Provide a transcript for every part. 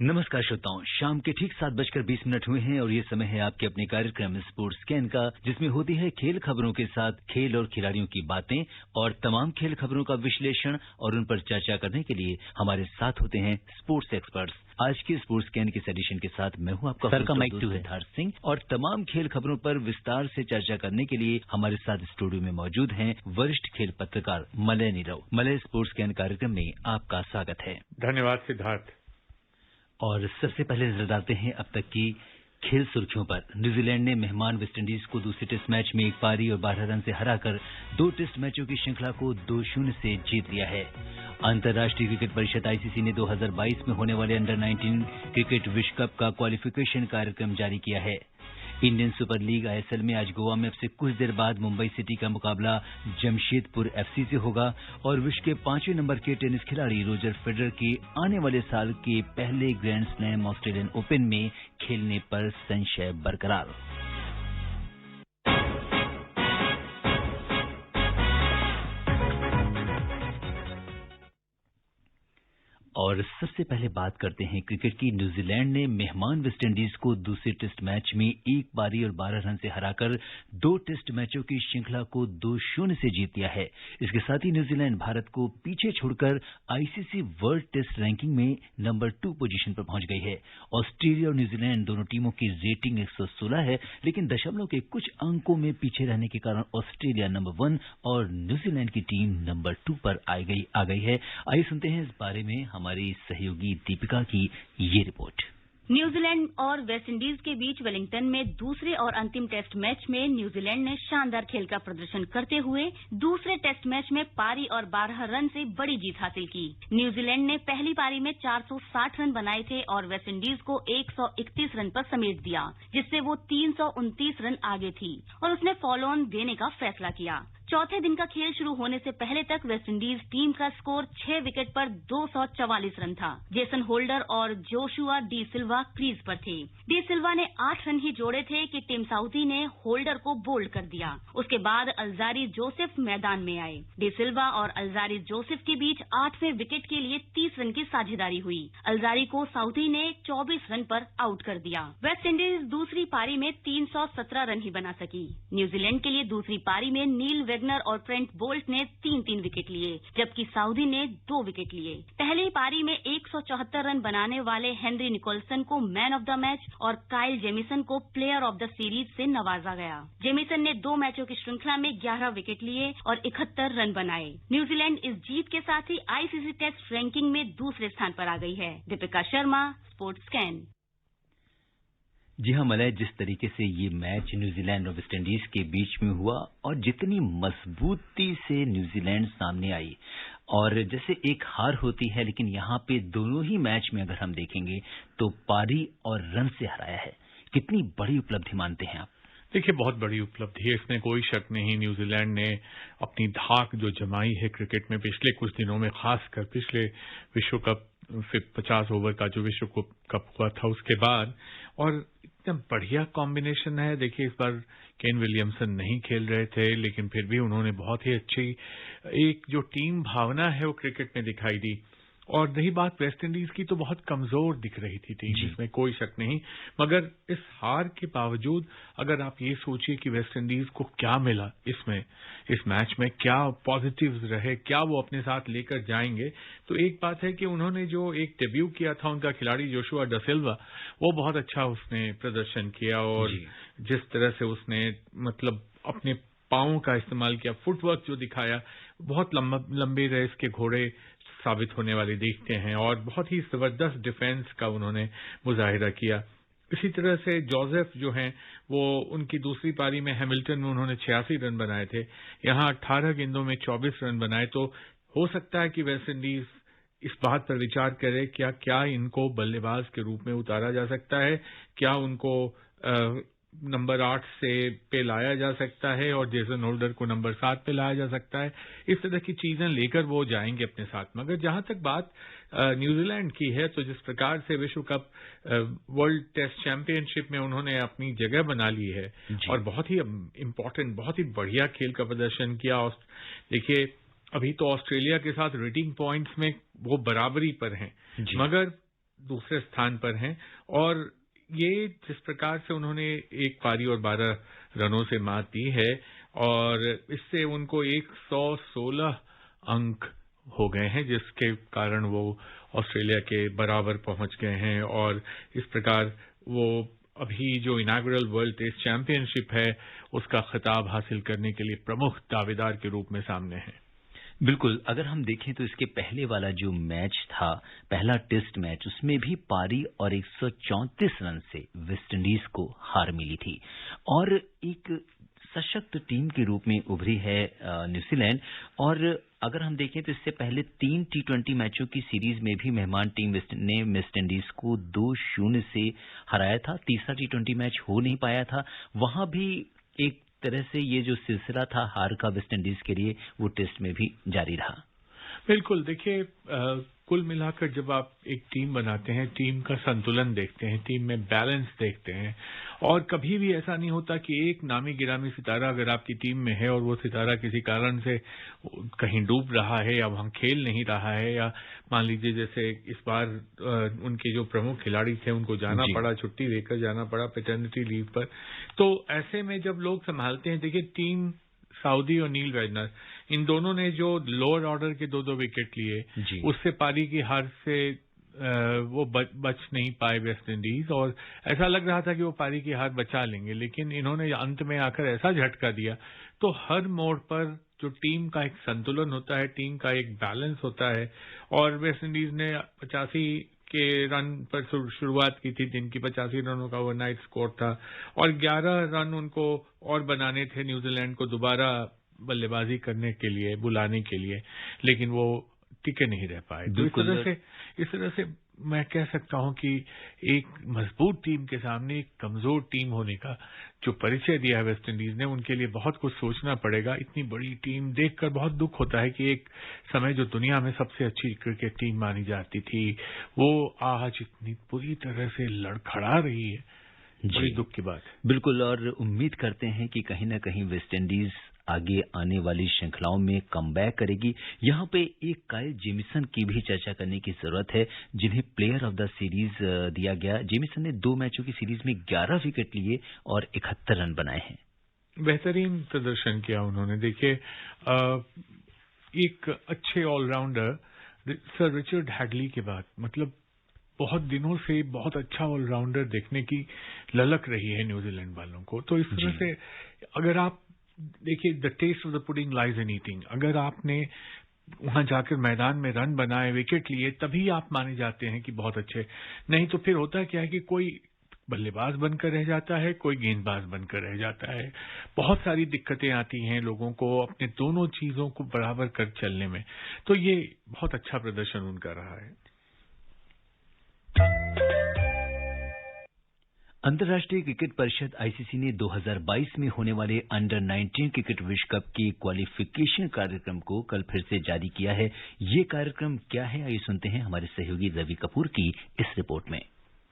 नमस्कार श्रोताओं, शाम के ठीक 7:20 हुए हैं और ये समय है आपके अपने कार्यक्रम स्पोर्ट्स स्कैन का, जिसमें होती है खेल खबरों के साथ खेल और खिलाड़ियों की बातें और तमाम खेल खबरों का विश्लेषण और उन पर चर्चा करने के लिए हमारे साथ होते हैं स्पोर्ट्स एक्सपर्ट्स। आज के स्पोर्ट्स स्कैन के एडिशन के साथ मैं हूं आपका सर का माइक टू सिद्धार्थ सिंह और तमाम खेल खबरों पर विस्तार से चर्चा करने के लिए हमारे साथ स्टूडियो में मौजूद हैं वरिष्ठ खेल पत्रकार Malay Nirav. Malay, sports scan कार्यक्रम में आपका स्वागत है। धन्यवाद सिद्धार्थ। और सबसे पहले नजर डालते हैं अब तक की खेल सुर्खियों पर। न्यूजीलैंड ने मेहमान वेस्टइंडीज को दूसरे टेस्ट मैच में 1 पारी और 12 रन से हराकर 2 टेस्ट मैचों की श्रृंखला को 2-0 से जीत लिया है। अंतर्राष्ट्रीय क्रिकेट परिषद आईसीसी ने 2022 में होने वाले अंडर 19 क्रिकेट विश्व कप का क्वालिफिकेशन कार्यक्रम जारी किया है। इंडियन सुपर लीग आईएसएल में आज गोवा में अब से कुछ देर बाद मुंबई सिटी का मुकाबला जमशेदपुर एफसी से होगा और विश्व के 5वें नंबर के टेनिस खिलाड़ी रोजर फेडरर के आने वाले साल के पहले ग्रैंड स्लैम ऑस्ट्रेलियन ओपन में खेलने पर संशय बरकरार। और सबसे पहले बात करते हैं क्रिकेट की। न्यूजीलैंड ने मेहमान वेस्टइंडीज को दूसरे टेस्ट मैच में 1 पारी और 12 रन से हराकर 2 टेस्ट मैचों की श्रृंखला को 2-0 से जीत लिया है। इसके साथ ही न्यूजीलैंड भारत को पीछे छोड़कर आईसीसी वर्ल्ड टेस्ट रैंकिंग में नंबर 2 पोजीशन पर पहुंच गई है। ऑस्ट्रेलिया और न्यूजीलैंड दोनों टीमों की रेटिंग 116 है, लेकिन दशमलव के कुछ अंकों में पीछे रहने के कारण ऑस्ट्रेलिया नंबर 1 और न्यूजीलैंड की टीम नंबर 2 पर आ गई है। आइए सुनते हैं इस बारे में हमारी सहयोगी दीपिका की ये रिपोर्ट। न्यूजीलैंड और वेस्टइंडीज के बीच वेलिंगटन में दूसरे और अंतिम टेस्ट मैच में न्यूजीलैंड ने शानदार खेल का प्रदर्शन करते हुए दूसरे टेस्ट मैच में पारी और 12 रन से बड़ी जीत हासिल की। न्यूजीलैंड ने पहली पारी में 460 रन बनाए थे और वेस्टइंडीज को 131 रन पर समेट दिया, जिससे वो 329 रन आगे थी और उसने फॉलो ऑन देने का फैसला किया। चौथे दिन का खेल शुरू होने से पहले तक वेस्टइंडीज टीम का स्कोर 6 विकेट पर 244 रन था। जेसन होल्डर और जोशुआ डी सिल्वा क्रीज पर थे। डी सिल्वा ने 8 रन ही जोड़े थे कि टिम साउथी ने होल्डर को बोल्ड कर दिया। उसके बाद अल्जारी जोसेफ मैदान में आए। डी सिल्वा और अल्जारी जोसेफ के बीच 8वें विकेट के लिए 30 रन की साझेदारी हुई। अल्जारी को साउथी ने 24 रन पर आउट कर दिया। वेस्टइंडीज दूसरी पारी में 317 रन ही बना सकी। न्यूजीलैंड के लिए दूसरी पारी में नील वेगनर और ट्रेंट बोल्ट ने 3-3 विकेट लिए, जबकि साउदी ने 2 विकेट लिए। पहली पारी में 174 रन बनाने वाले हेनरी निकोलसन को मैन ऑफ द मैच और काइल जेमिसन को प्लेयर ऑफ द सीरीज से नवाजा गया। जेमिसन ने 2 मैचों की श्रृंखला में 11 विकेट लिए और 71 रन बनाए। न्यूजीलैंड इस जीत के साथ ही आईसीसी टेस्ट रैंकिंग में दूसरे स्थान पर आ गई है। Deepika Sharma, sports scan. जी हाँ मलय, जिस तरीके से ये मैच न्यूजीलैंड और वेस्टइंडीज के बीच में हुआ और जितनी मजबूती से न्यूजीलैंड सामने आई और जैसे एक हार होती है, लेकिन यहाँ पे दोनों ही मैच में अगर हम देखेंगे तो पारी और रन से हराया है। कितनी बड़ी उपलब्धि मानते हैं आप? देखिए, बहुत बड़ी उपलब्धि है, इसमें कोई शक नहीं। न्यूजीलैंड ने अपनी धाक जो जमाई है क्रिकेट में पिछले कुछ दिनों में, खासकर पिछले विश्व कप 50 ओवर का जो विश्व कप हुआ था उसके बाद, और इतना बढ़िया कॉम्बिनेशन है। देखिए, इस बार केन विलियमसन नहीं खेल रहे थे, लेकिन फिर भी उन्होंने बहुत ही अच्छी एक जो टीम भावना है वो क्रिकेट में दिखाई दी। और रही बात वेस्टइंडीज की, तो बहुत कमजोर दिख रही थी टीम, इसमें कोई शक नहीं। मगर इस हार के बावजूद अगर आप ये सोचिए कि वेस्टइंडीज को क्या मिला इसमें, इस मैच में क्या पॉजिटिव्स रहे, क्या वो अपने साथ लेकर जाएंगे, तो एक बात है कि उन्होंने जो एक डेब्यू किया था उनका खिलाड़ी जोशुआ डी सिल्वा, वो बहुत अच्छा उसने प्रदर्शन किया और जिस तरह से उसने मतलब अपने पांवों का इस्तेमाल किया, फुटवर्क जो दिखाया, बहुत लंबे रेस के घोड़े साबित होने वाले दिखते हैं और बहुत ही जबरदस्त डिफेंस का उन्होंने मुजाहिरा किया। इसी तरह से जोसेफ जो हैं, वो उनकी दूसरी पारी में हैमिल्टन में उन्होंने 86 रन बनाए थे, यहाँ 18 गेंदों में 24 रन बनाए। तो हो सकता है कि वेस्टइंडीज इस बात पर विचार करे क्या इनको बल्लेबाज के रूप में उतारा जा सकता है, क्या उनको नंबर 8 से पे लाया जा सकता है और जेसन होल्डर को नंबर 7 पे लाया जा सकता है। इस तरह की चीजें लेकर वो जाएंगे अपने साथ। मगर जहां तक बात न्यूजीलैंड की है, तो जिस प्रकार से विश्व कप वर्ल्ड टेस्ट चैंपियनशिप में उन्होंने अपनी जगह बना ली है और बहुत ही इम्पोर्टेंट, बहुत ही बढ़िया खेल का प्रदर्शन किया। देखिए, अभी तो ऑस्ट्रेलिया के साथ रेटिंग पॉइंट्स में वो बराबरी पर हैं, मगर दूसरे स्थान पर हैं और ये जिस प्रकार से उन्होंने एक पारी और 12 रनों से मात दी है और इससे उनको 116 अंक हो गए हैं, जिसके कारण वो ऑस्ट्रेलिया के बराबर पहुंच गए हैं और इस प्रकार वो अभी जो इनॉग्रल वर्ल्ड टेस्ट चैंपियनशिप है उसका खिताब हासिल करने के लिए प्रमुख दावेदार के रूप में सामने हैं। बिल्कुल, अगर हम देखें तो इसके पहले वाला जो मैच था, पहला टेस्ट मैच, उसमें भी पारी और 134 रन से वेस्टइंडीज को हार मिली थी और एक सशक्त टीम के रूप में उभरी है न्यूजीलैंड। और अगर हम देखें तो इससे पहले 3 T20 मैचों की सीरीज में भी मेहमान टीम ने वेस्टइंडीज को 2-0 से हराया था। तीसरा T20 मैच हो नहीं पाया था, वहां भी एक तरह से ये जो सिलसिला था हार का वेस्टइंडीज के लिए, वो टेस्ट में भी जारी रहा। बिल्कुल, देखिए कुल मिलाकर जब आप एक टीम बनाते हैं, टीम का संतुलन देखते हैं, टीम में बैलेंस देखते हैं और कभी भी ऐसा नहीं होता कि एक नामी गिरामी सितारा अगर आपकी टीम में है और वो सितारा किसी कारण से कहीं डूब रहा है या वहां खेल नहीं रहा है, या मान लीजिए जैसे इस बार उनके जो प्रमुख खिलाड़ी थे उनको जाना पड़ा, छुट्टी लेकर जाना पड़ा पैटर्निटी लीव पर, तो ऐसे में जब लोग संभालते हैं, देखिए टीम साउदी और नील वेजनर, इन दोनों ने जो लोअर ऑर्डर के 2-2 विकेट लिए, उससे पारी की हार से वो बच नहीं पाए वेस्ट इंडीज और ऐसा लग रहा था कि वो पारी की हार बचा लेंगे, लेकिन इन्होंने अंत में आकर ऐसा झटका दिया। तो हर मोड़ पर जो टीम का एक संतुलन होता है, टीम का एक बैलेंस होता है और वेस्ट इंडीज ने 85 के रन पर शुरुआत की थी, जिनकी 85 रनों का ओवरनाइट स्कोर था और 11 रन उनको और बनाने थे न्यूजीलैंड को दोबारा बल्लेबाजी करने के लिए, बुलाने के लिए, लेकिन वो टिके नहीं रह पाए। तो इस तरह से मैं कह सकता हूं कि एक मजबूत टीम के सामने एक कमजोर टीम होने का जो परिचय दिया है वेस्ट इंडीज ने, उनके लिए बहुत कुछ सोचना पड़ेगा। इतनी बड़ी टीम देखकर बहुत दुख होता है कि एक समय जो दुनिया में सबसे अच्छी क्रिकेट टीम मानी जाती थी, वो आज इतनी पूरी तरह से लड़खड़ा रही है। बड़ी दुख की बात है। बिल्कुल, और उम्मीद करते हैं कि कहीं न कहीं वेस्ट इंडीज आगे आने वाली श्रृंखलाओं में कमबैक करेगी। यहाँ पे एक काइल जेमिसन की भी चर्चा करने की जरूरत है, जिन्हें प्लेयर ऑफ द सीरीज दिया गया। जेमिसन ने 2 मैचों की सीरीज में 11 विकेट लिए और 71 रन बनाए हैं। बेहतरीन प्रदर्शन किया उन्होंने। देखिए एक अच्छे ऑलराउंडर सर रिचर्ड हैडली के बाद मतलब बहुत दिनों से बहुत अच्छा ऑलराउंडर देखने की ललक रही है न्यूजीलैंड वालों को। तो इस तरह से अगर आप देखिए, the test of the pudding lies in eating, अगर आपने वहां जाकर मैदान में रन बनाए, विकेट लिए, तभी आप माने जाते हैं कि बहुत अच्छे। नहीं तो फिर होता क्या है कि कोई बल्लेबाज बनकर रह जाता है, कोई गेंदबाज बनकर रह जाता है। बहुत सारी दिक्कतें आती हैं लोगों को अपने दोनों चीजों को बराबर कर चलने में। तो ये बहुत अच्छा प्रदर्शन उनका रहा है। अंतर्राष्ट्रीय क्रिकेट परिषद आईसीसी ने 2022 में होने वाले अंडर 19 क्रिकेट विश्व कप के क्वालिफिकेशन कार्यक्रम को कल फिर से जारी किया है। ये कार्यक्रम क्या है, आइए सुनते हैं हमारे सहयोगी रवि कपूर की इस रिपोर्ट में।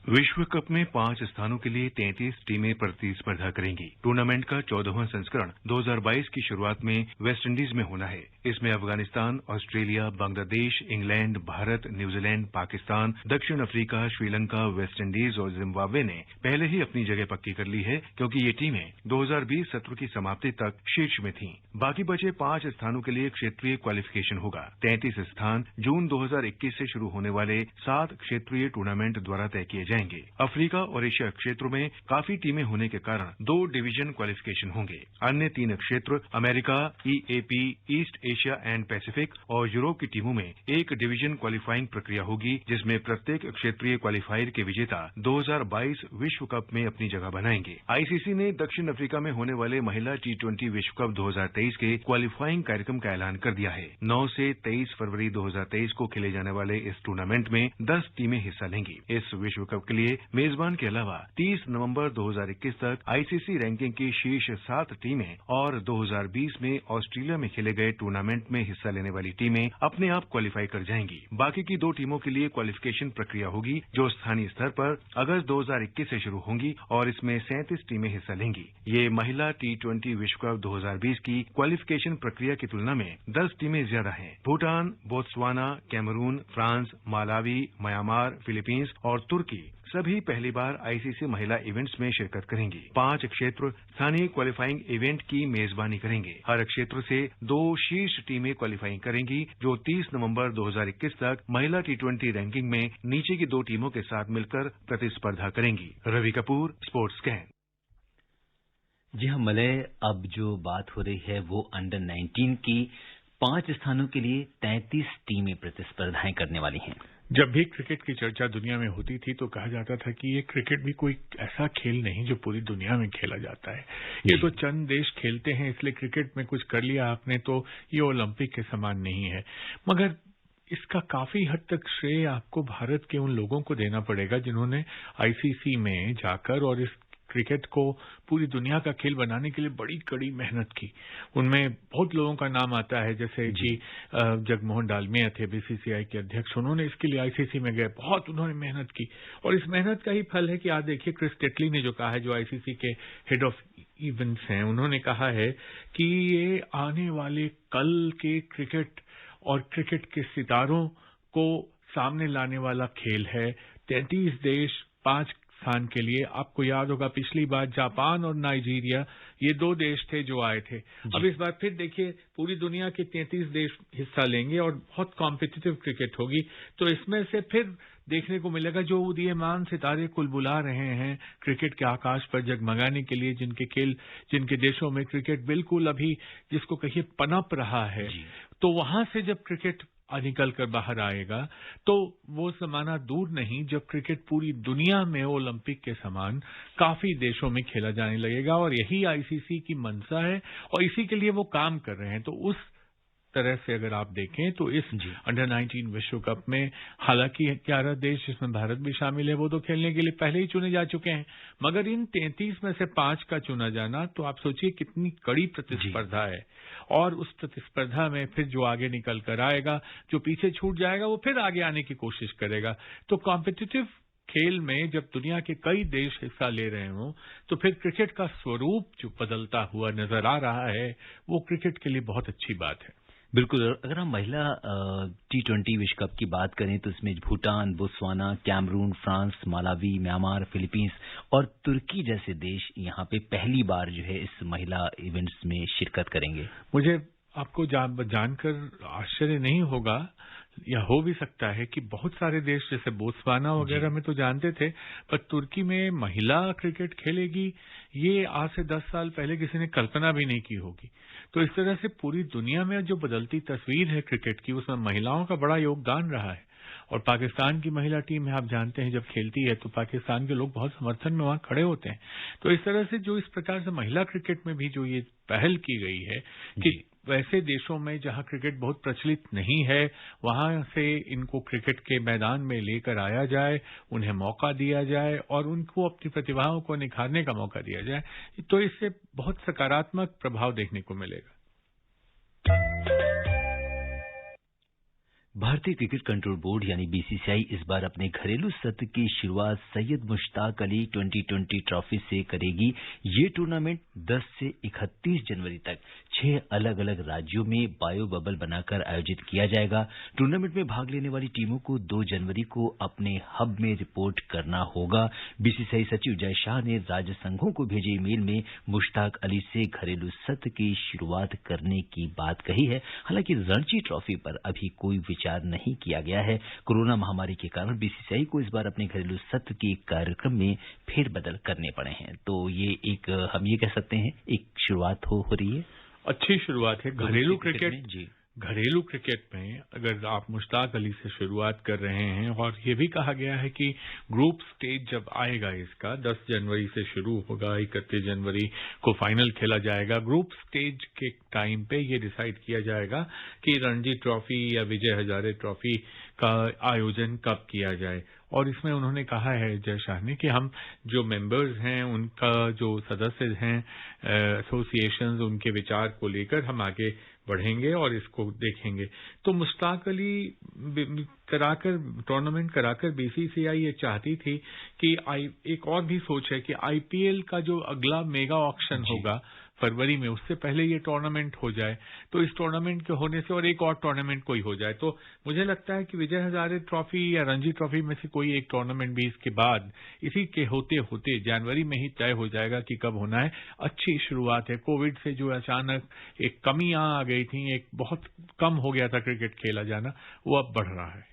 विश्व कप में 5 स्थानों के लिए 33 टीमें प्रतिस्पर्धा करेंगी। टूर्नामेंट का 14वां संस्करण 2022 की शुरुआत में वेस्टइंडीज में होना है। इसमें Afghanistan, Australia, Bangladesh, England, Bharat, New Zealand, Pakistan, दक्षिण अफ्रीका, श्रीलंका, वेस्टइंडीज और जिम्बाब्वे ने पहले ही अपनी जगह पक्की कर ली है, क्योंकि ये टीमें 2020 सत्र की समाप्ति तक शीर्ष में थीं। बाकी बचे 5 स्थानों के लिए क्षेत्रीय क्वालिफिकेशन होगा। 33 स्थान जून 2021 से शुरू होने वाले 7 क्षेत्रीय टूर्नामेंट द्वारा तय किए जाएंगे। अफ्रीका और एशिया क्षेत्रों में काफी टीमें होने के कारण 2 डिवीजन क्वालिफिकेशन होंगे। अन्य 3 क्षेत्र America, EAP, east Asia and Pacific और यूरोप की टीमों में एक डिवीजन क्वालिफाइंग प्रक्रिया होगी, जिसमें प्रत्येक क्षेत्रीय क्वालिफायर के विजेता 2022 विश्व कप में अपनी जगह बनाएंगे। आईसीसी ने दक्षिण अफ्रीका में होने वाले महिला T20 विश्व कप 2023 के क्वालिफाइंग कार्यक्रम का ऐलान कर दिया है। 9 से 23 फरवरी 2023 को खेले जाने वाले इस टूर्नामेंट में 10 टीमें हिस्सा लेंगी। इस विश्व कप के लिए मेजबान के अलावा 30 नवंबर 2021 तक आईसीसी रैंकिंग की शीर्ष 7 टीमें और 2020 में ऑस्ट्रेलिया में खेले गए टूर्नामेंट में हिस्सा लेने वाली टीमें अपने आप क्वालिफाई कर जाएंगी। बाकी की 2 टीमों के लिए क्वालिफिकेशन प्रक्रिया होगी जो स्थानीय स्तर पर अगस्त 2021 से शुरू होंगी और इसमें 37 टीमें हिस्सा लेंगी। ये महिला T20 विश्व कप 2020 की क्वालिफिकेशन प्रक्रिया की तुलना में 10 टीमें ज्यादा हैं। Bhutan, Botswana, Cameroon, France, Malawi, Myanmar, Philippines और तुर्की सभी पहली बार आईसीसी महिला इवेंट्स में शिरकत करेंगी। 5 क्षेत्र स्थानीय क्वालिफाइंग इवेंट की मेजबानी करेंगे। हर क्षेत्र से 2 शीर्ष टीमें क्वालिफाइंग करेंगी जो 30 नवंबर 2021 तक महिला T20 रैंकिंग में नीचे की 2 टीमों के साथ मिलकर प्रतिस्पर्धा करेंगी। Ravi Kapoor, sports scan. जी हाँ मलय, अब जो बात हो रही है वो अंडर 19 की 5 स्थानों के लिए 33 टीमें प्रतिस्पर्धाएं करने वाली हैं। जब भी क्रिकेट की चर्चा दुनिया में होती थी तो कहा जाता था कि ये क्रिकेट भी कोई ऐसा खेल नहीं जो पूरी दुनिया में खेला जाता है। ये तो चंद देश खेलते हैं, इसलिए क्रिकेट में कुछ कर लिया आपने तो ये ओलंपिक के समान नहीं है। मगर इसका काफी हद तक श्रेय आपको भारत के उन लोगों को देना पड़ेगा जिन्होंने आईसीसी में जाकर और इस क्रिकेट को पूरी दुनिया का खेल बनाने के लिए बड़ी कड़ी मेहनत की। उनमें बहुत लोगों का नाम आता है, जैसे कि जगमोहन डालमिया थे बीसीसीआई के अध्यक्ष, उन्होंने इसके लिए आईसीसी में गए, बहुत उन्होंने मेहनत की और इस मेहनत का ही फल है कि आज देखिए क्रिस टेटली ने जो कहा है, जो आईसीसी के हेड ऑफ इवेंट्स हैं, उन्होंने कहा है कि ये आने वाले कल के क्रिकेट और क्रिकेट के सितारों को सामने लाने वाला खेल है। 33 देश 5 स्थान के लिए। आपको याद होगा पिछली बार जापान और नाइजीरिया ये 2 देश थे जो आए थे। अब इस बार फिर देखिए पूरी दुनिया के 33 देश हिस्सा लेंगे और बहुत कॉम्पिटिटिव क्रिकेट होगी। तो इसमें से फिर देखने को मिलेगा जो उदीयमान सितारे कुलबुला रहे हैं क्रिकेट के आकाश पर जगमगाने के लिए, जिनके देशों में क्रिकेट बिल्कुल अभी जिसको कहिए पनप रहा है, तो वहां से जब क्रिकेट निकल कर बाहर आएगा तो वो जमाना दूर नहीं जब क्रिकेट पूरी दुनिया में ओलंपिक के समान काफी देशों में खेला जाने लगेगा। और यही आईसीसी की मंशा है और इसी के लिए वो काम कर रहे हैं। तो उस तरह से अगर आप देखें तो इस अंडर 19 विश्व कप में हालांकि 11 देश जिसमें भारत भी शामिल है वो तो खेलने के लिए पहले ही चुने जा चुके हैं, मगर इन 33 में से 5 का चुना जाना, तो आप सोचिए कितनी कड़ी प्रतिस्पर्धा है। और उस प्रतिस्पर्धा में फिर जो आगे निकल कर आएगा, जो पीछे छूट जाएगा वो फिर आगे आने की कोशिश करेगा। तो कॉम्पिटिटिव खेल में जब दुनिया के कई देश हिस्सा ले रहे हों तो फिर क्रिकेट का स्वरूप जो बदलता हुआ नजर आ रहा है वो क्रिकेट के लिए बहुत अच्छी बात है। बिल्कुल। अगर हम महिला T20 विश्व कप की बात करें तो इसमें Bhutan, Botswana, Cameroon, France, Malawi, Myanmar, Philippines और तुर्की जैसे देश यहाँ पे पहली बार जो है इस महिला इवेंट्स में शिरकत करेंगे। मुझे आपको जानकर आश्चर्य नहीं होगा या हो भी सकता है कि बहुत सारे देश जैसे बोत्सवाना वगैरह में तो जानते थे, पर तुर्की में महिला क्रिकेट खेलेगी ये आज से 10 साल पहले किसी ने कल्पना भी नहीं की होगी। तो इस तरह से पूरी दुनिया में जो बदलती तस्वीर है क्रिकेट की, उसमें महिलाओं का बड़ा योगदान रहा है। और पाकिस्तान की महिला टीम है, आप जानते हैं जब खेलती है तो पाकिस्तान के लोग बहुत समर्थन में वहां खड़े होते हैं। तो इस तरह से जो इस प्रकार से महिला क्रिकेट में भी जो ये पहल की गई है कि वैसे देशों में जहां क्रिकेट बहुत प्रचलित नहीं है वहां से इनको क्रिकेट के मैदान में लेकर आया जाए, उन्हें मौका दिया जाए और उनको अपनी प्रतिभाओं को निखारने का मौका दिया जाए, तो इससे बहुत सकारात्मक प्रभाव देखने को मिलेगा। भारतीय क्रिकेट कंट्रोल बोर्ड यानी बीसीसीआई इस बार अपने घरेलू सत्र की शुरुआत सैयद मुश्ताक अली 2020 ट्रॉफी से करेगी। ये टूर्नामेंट 10 से 31 जनवरी तक 6 अलग अलग राज्यों में बायो बबल बनाकर आयोजित किया जाएगा। टूर्नामेंट में भाग लेने वाली टीमों को 2 जनवरी को अपने हब में रिपोर्ट करना होगा। बीसीसीआई सचिव जय शाह ने राज्य संघों को भेजे ईमेल में मुश्ताक अली से घरेलू सत्र की शुरुआत करने की बात कही है। हालांकि रणजी ट्रॉफी पर अभी कोई विचार नहीं किया गया है। कोरोना महामारी के कारण बीसीसीआई को इस बार अपने घरेलू सत्र के कार्यक्रम में फेरबदल करने पड़े हैं। तो ये एक हम ये कह सकते हैं एक शुरुआत हो रही है, अच्छी शुरुआत है घरेलू क्रिकेट। घरेलू क्रिकेट में अगर आप मुश्ताक अली से शुरुआत कर रहे हैं, और ये भी कहा गया है कि ग्रुप स्टेज जब आएगा इसका 10 जनवरी से शुरू होगा, 31 जनवरी को फाइनल खेला जाएगा। ग्रुप स्टेज के टाइम पे ये डिसाइड किया जाएगा कि रणजी ट्रॉफी या विजय हजारे ट्रॉफी का आयोजन कब किया जाए। और इसमें उन्होंने कहा है जय शाह ने कि हम जो मेंबर्स हैं, उनका जो सदस्य हैं एसोसिएशंस, उनके विचार को लेकर हम आगे बढ़ेंगे और इसको देखेंगे। तो मुश्ताक अली टूर्नामेंट कराकर बीसीसीआई ये चाहती थी कि एक और भी सोच है कि आईपीएल का जो अगला मेगा ऑक्शन होगा फरवरी में, उससे पहले ये टूर्नामेंट हो जाए। तो इस टूर्नामेंट के होने से और एक और टूर्नामेंट कोई हो जाए, तो मुझे लगता है कि विजय हजारे ट्रॉफी या रणजी ट्रॉफी में से कोई एक टूर्नामेंट भी इसके बाद इसी के होते होते जनवरी में ही तय हो जाएगा कि कब होना है। अच्छी शुरुआत है। कोविड से जो अचानक एक कमी आ गई थी, एक बहुत कम हो गया था क्रिकेट खेला जाना, वो अब बढ़ रहा है।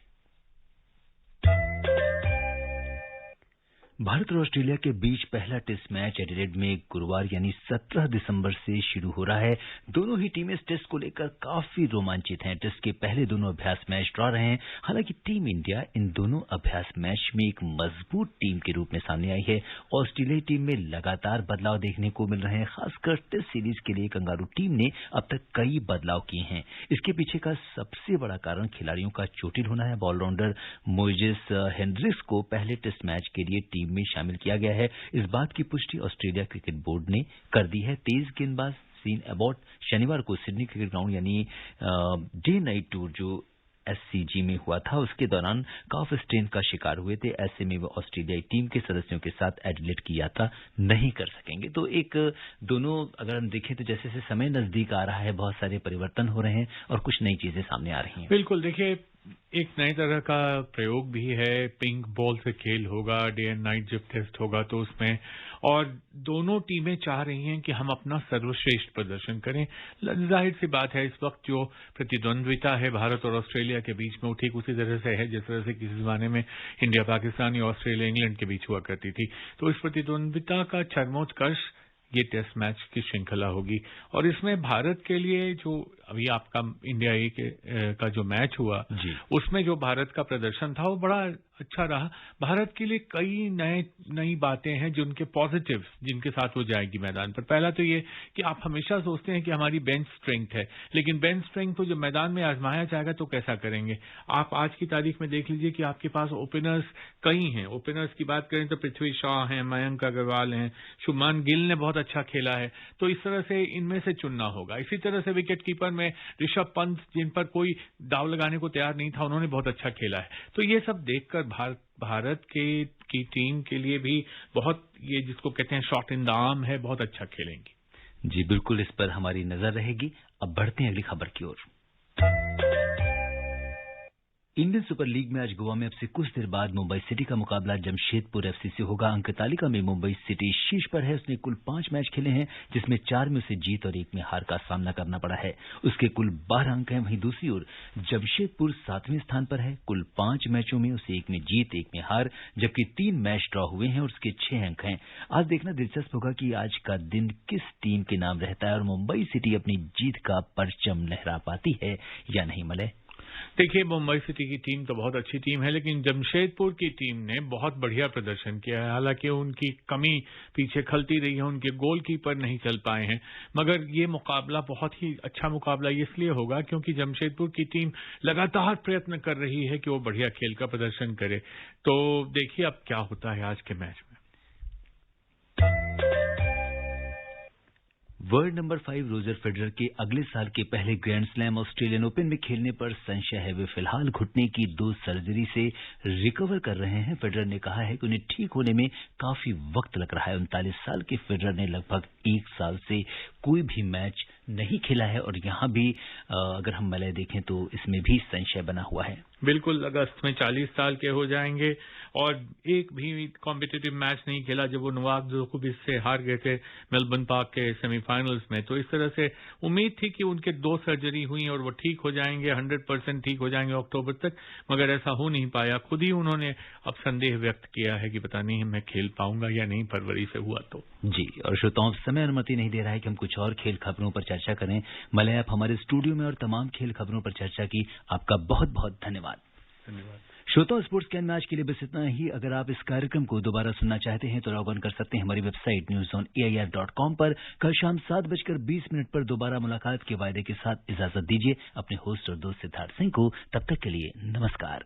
भारत और ऑस्ट्रेलिया के बीच पहला टेस्ट मैच एडिलेड में गुरुवार यानी 17 दिसंबर से शुरू हो रहा है। दोनों ही टीमें इस टेस्ट को लेकर काफी रोमांचित हैं। टेस्ट के पहले दोनों अभ्यास मैच ड्रॉ रहे हैं। हालांकि टीम इंडिया इन दोनों अभ्यास मैच में एक मजबूत टीम के रूप में सामने आई है। ऑस्ट्रेलियाई टीम में लगातार बदलाव देखने को मिल रहे हैं। खासकर टेस्ट सीरीज के लिए कंगारू टीम ने अब तक कई बदलाव किए हैं। इसके पीछे का सबसे बड़ा कारण खिलाड़ियों का चोटिल होना है। ऑलराउंडर मोइजेस हेनरिक्स को पहले टेस्ट मैच के लिए टीम में शामिल किया गया है। इस बात की पुष्टि ऑस्ट्रेलिया क्रिकेट बोर्ड ने कर दी है। तेज गेंदबाज सीन एबॉट शनिवार को सिडनी क्रिकेट ग्राउंड यानी डे नाइट टूर जो एससीजी में हुआ था, उसके दौरान काफ स्ट्रेन का शिकार हुए थे। ऐसे में वो ऑस्ट्रेलियाई टीम के सदस्यों के साथ एडिलेड की यात्रा नहीं कर सकेंगे। तो एक दोनों अगर हम देखें तो जैसे जैसे समय नजदीक आ रहा है, बहुत सारे परिवर्तन हो रहे हैं और कुछ नई चीजें सामने आ रही हैं। बिल्कुल, देखिए एक नए तरह का प्रयोग भी है। पिंक बॉल से खेल होगा, डे एंड नाइट जब टेस्ट होगा तो उसमें, और दोनों टीमें चाह रही हैं कि हम अपना सर्वश्रेष्ठ प्रदर्शन करें। जाहिर सी बात है, इस वक्त जो प्रतिद्वंद्विता है भारत और ऑस्ट्रेलिया के बीच में, वो ठीक उसी तरह से है जिस तरह से किसी जमाने में इंडिया पाकिस्तान या ऑस्ट्रेलिया इंग्लैंड के बीच हुआ करती थी। तो इस प्रतिद्वंद्विता का चरमोत्कर्ष ये टेस्ट मैच की श्रृंखला होगी। और इसमें भारत के लिए जो अभी आपका इंडिया ए का जो मैच हुआ, उसमें जो भारत का प्रदर्शन था वो बड़ा अच्छा रहा। भारत के लिए कई नई बातें हैं जिनके पॉजिटिव्स, जिनके साथ वो जाएगी मैदान पर। पहला तो ये कि आप हमेशा सोचते हैं कि हमारी बेंच स्ट्रेंथ है, लेकिन बेंच स्ट्रेंथ को जब मैदान में आजमाया जाएगा तो कैसा करेंगे। आप आज की तारीख में देख लीजिए कि आपके पास ओपनर्स कई हैं। ओपनर्स की बात करें तो पृथ्वी शॉ हैं, मयंक अग्रवाल हैं, शुभमान गिल ने बहुत अच्छा खेला है। तो इस तरह से इनमें से चुनना होगा। इसी तरह से विकेट कीपर में ऋषभ पंत, जिन पर कोई दाव लगाने को तैयार नहीं था, उन्होंने बहुत अच्छा खेला है। तो ये सब देखकर भारत की टीम के लिए भी बहुत, ये जिसको कहते हैं शॉट इन द आर्म है, बहुत अच्छा खेलेंगी। जी बिल्कुल, इस पर हमारी नजर रहेगी। अब बढ़ते हैं अगली खबर की ओर। इंडियन सुपर लीग में आज गोवा में अब से कुछ देर बाद मुंबई सिटी का मुकाबला जमशेदपुर एफसी से होगा। अंक तालिका में मुंबई सिटी शीर्ष पर है। उसने कुल 5 मैच खेले हैं, जिसमें 4 में उसे जीत और 1 में हार का सामना करना पड़ा है। उसके कुल 12 अंक हैं। वहीं दूसरी ओर जमशेदपुर 7वें स्थान पर है। कुल 5 मैचों में उसे 1 में जीत, 1 में हार, जबकि 3 मैच ड्रॉ हुए हैं और उसके 6 अंक हैं। आज देखना दिलचस्प होगा कि आज का दिन किस टीम के नाम रहता है और मुंबई सिटी अपनी जीत का परचम लहरा पाती है या नहीं। मलय, देखिए, मुंबई सिटी की टीम तो बहुत अच्छी टीम है, लेकिन जमशेदपुर की टीम ने बहुत बढ़िया प्रदर्शन किया है। हालांकि उनकी कमी पीछे खलती रही है, उनके गोलकीपर नहीं चल पाए हैं, मगर ये मुकाबला बहुत ही अच्छा मुकाबला इसलिए होगा क्योंकि जमशेदपुर की टीम लगातार प्रयत्न कर रही है कि वो बढ़िया खेल का प्रदर्शन करे। तो देखिए अब क्या होता है आज के मैच में। वर्ल्ड नंबर 5 रोजर फेडरर के अगले साल के पहले ग्रैंड स्लैम ऑस्ट्रेलियन ओपन में खेलने पर संशय है। वे फिलहाल घुटने की 2 सर्जरी से रिकवर कर रहे हैं। फेडरर ने कहा है कि उन्हें ठीक होने में काफी वक्त लग रहा है। 39 साल के फेडरर ने लगभग 1 साल से कोई भी मैच नहीं खेला है और यहाँ भी अगर हम मलय देखें तो इसमें भी संशय बना हुआ है। बिल्कुल, अगस्त में 40 साल के हो जाएंगे और एक भी कॉम्पिटिटिव मैच नहीं खेला जब वो नोवाक जोकोविच से हार गए थे मेलबर्न पार्क के सेमीफाइनल्स में। तो इस तरह से उम्मीद थी कि उनके 2 सर्जरी हुई और वो ठीक हो जाएंगे, 100% ठीक हो जाएंगे अक्टूबर तक, मगर ऐसा हो नहीं पाया। खुद ही उन्होंने अब संदेह व्यक्त किया है कि पता नहीं मैं खेल पाऊंगा या नहीं फरवरी से हुआ तो। जी, और श्रोताओं समय अनुमति नहीं दे रहा है कि हम कुछ और खेल खबरों पर चर्चा करें। मलय, आप हमारे स्टूडियो में और तमाम खेल खबरों पर चर्चा की, आपका बहुत बहुत धन्यवाद। श्रोताओं, स्पोर्ट्स कैन में आज के लिए बस इतना ही। अगर आप इस कार्यक्रम को दोबारा सुनना चाहते हैं तो लॉग ऑन कर सकते हैं हमारी वेबसाइट newzoneair.com पर। कल शाम 7:20 पर दोबारा मुलाकात के वायदे के साथ इजाजत दीजिए अपने होस्ट और दोस्त सिद्धार्थ सिंह को। तब तक के लिए नमस्कार।